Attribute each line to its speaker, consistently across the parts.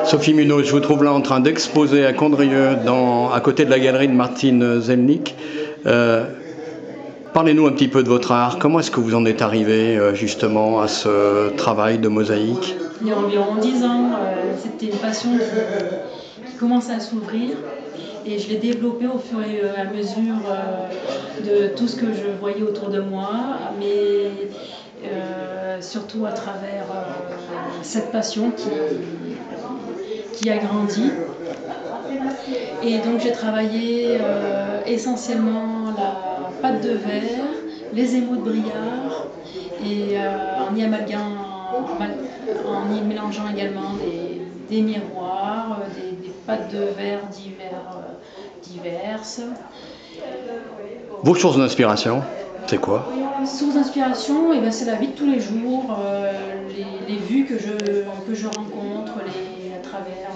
Speaker 1: Sophie Munoz, je vous trouve là en train d'exposer à Condrieu, à côté de la galerie de Martine Zelnick. Parlez-nous un petit peu de votre art. Comment est-ce que vous en êtes arrivé justement à ce travail de mosaïque?
Speaker 2: Il y a environ 10 ans, c'était une passion qui commençait à s'ouvrir et je l'ai développée au fur et à mesure de tout ce que je voyais autour de moi, mais surtout à travers cette passion qui a grandi. Et donc j'ai travaillé essentiellement la pâte de verre, les émaux de Briard et en y mélangeant également des miroirs, des pâtes de verre diverses.
Speaker 1: Vos sources d'inspiration, c'est quoi?
Speaker 2: Source d'inspiration, eh ben, c'est la vie de tous les jours, les vues que je rencontre, à travers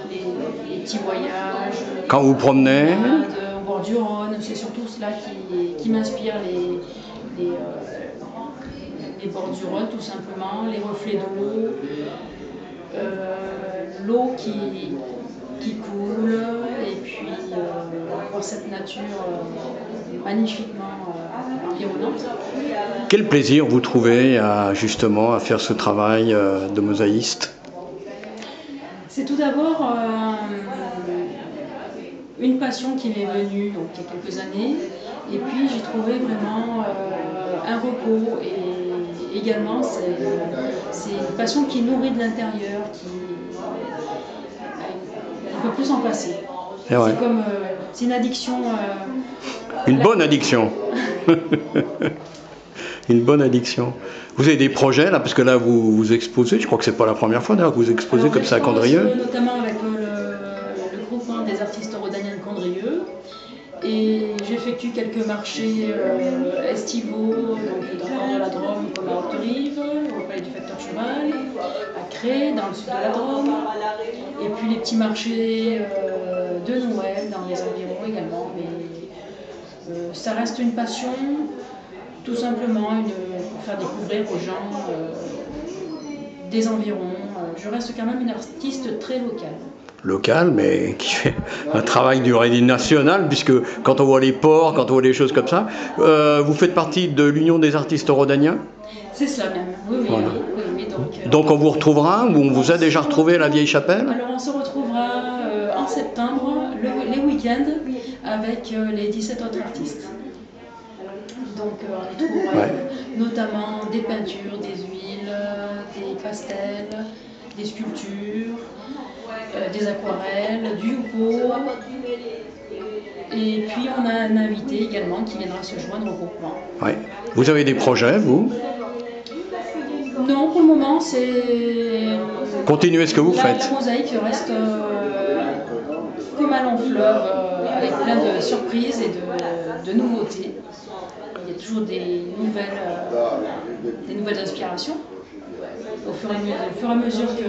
Speaker 2: les petits voyages.
Speaker 1: Quand vous promenez
Speaker 2: Au bord du Rhône, c'est surtout cela qui m'inspire, les bords du Rhône tout simplement, les reflets d'eau, l'eau qui coule, et puis voir cette nature magnifiquement environnante.
Speaker 1: Quel plaisir vous trouvez justement à faire ce travail de mosaïste?
Speaker 2: C'est tout d'abord une passion qui m'est venue donc, il y a quelques années, et puis j'ai trouvé vraiment un repos, et également c'est une passion qui nourrit de l'intérieur, on ne peut plus s'en passer.
Speaker 1: C'est vrai.
Speaker 2: C'est une addiction.
Speaker 1: Une bonne addiction. Une bonne addiction. Vous avez des projets là, parce que là vous exposez, je crois que c'est pas la première fois d'ailleurs que vous exposez. Alors, comme ça à Condrieu.
Speaker 2: Notamment avec le groupement des artistes rhodaniens de Condrieu. Et j'effectue quelques marchés estivaux, donc dans le nord de la Drôme, comme à Horterive, au Palais du Facteur Cheval, à Cré, dans le sud de la Drôme, et puis les petits marchés de Noël dans les environs également. Mais ça reste une passion, tout simplement, pour faire découvrir aux gens des environs. Je reste quand même une artiste très locale,
Speaker 1: mais qui fait un travail du Rédit national, puisque quand on voit les ports, quand on voit les choses comme ça, vous faites partie de l'Union des artistes rhodaniens?
Speaker 2: C'est cela même, oui.
Speaker 1: Voilà.
Speaker 2: Oui,
Speaker 1: donc on vous retrouvera, ou on vous a déjà retrouvé à la Vieille Chapelle?
Speaker 2: Alors on se retrouvera en septembre, les week-ends, avec les 17 autres artistes. Donc on y trouvera notamment des peintures, des huiles, des pastels, des sculptures, des aquarelles, du houpeau. Et puis on a un invité également qui viendra se joindre au groupement.
Speaker 1: Ouais. Vous avez des projets, vous?
Speaker 2: Non, pour le moment, c'est...
Speaker 1: Continuez ce que vous faites.
Speaker 2: La mosaïque reste comme un long fleuve, avec plein de surprises et de nouveautés. Il y a toujours des nouvelles inspirations. Au fur et à mesure que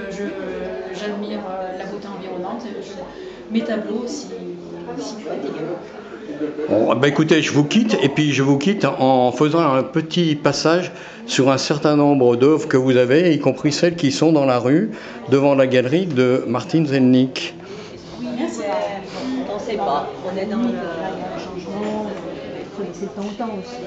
Speaker 2: j'admire la beauté environnante, mes tableaux s'y prêtent également.
Speaker 1: Bon, écoutez, je vous quitte, et puis je vous quitte en faisant un petit passage sur un certain nombre d'œuvres que vous avez, y compris celles qui sont dans la rue, devant la galerie de Martine Zelnick.
Speaker 2: Oui, merci.
Speaker 3: On ne sait pas, on est dans le changement, il faut laisser le temps aussi.